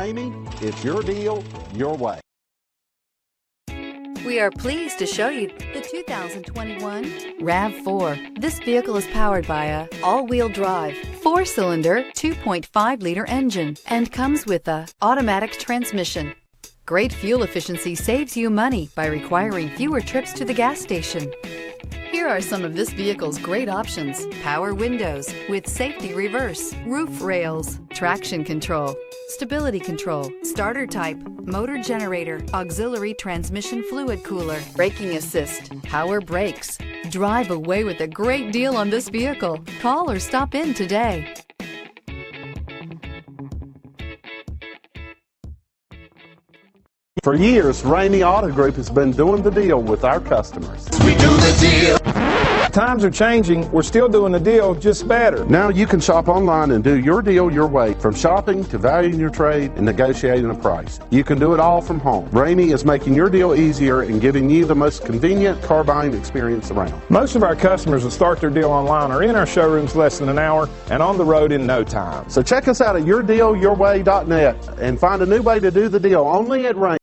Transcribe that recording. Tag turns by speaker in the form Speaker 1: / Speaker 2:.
Speaker 1: Ramey, it's your deal, your way.
Speaker 2: We are pleased to show you the 2021 RAV4. This vehicle is powered by a all-wheel drive, 4-cylinder, 2.5-liter engine and comes with a automatic transmission. Great fuel efficiency saves you money by requiring fewer trips to the gas station. Here are some of this vehicle's great options: power windows with safety reverse, roof rails, traction control, stability control, starter type, motor generator, auxiliary transmission fluid cooler, braking assist, power brakes. Drive away with a great deal on this vehicle. Call or stop in today.
Speaker 1: For years, Ramey Auto Group has been doing the deal with our customers.
Speaker 3: We do the deal.
Speaker 4: Times are changing. We're still doing the deal, just better.
Speaker 1: Now you can shop online and do your deal your way, from shopping to valuing your trade and negotiating a price. You can do it all from home. Ramey is making your deal easier and giving you the most convenient car buying experience around.
Speaker 4: Most of our customers that start their deal online are in our showrooms less than an hour and on the road in no time.
Speaker 1: So check us out at yourdealyourway.net and find a new way to do the deal only at Ramey.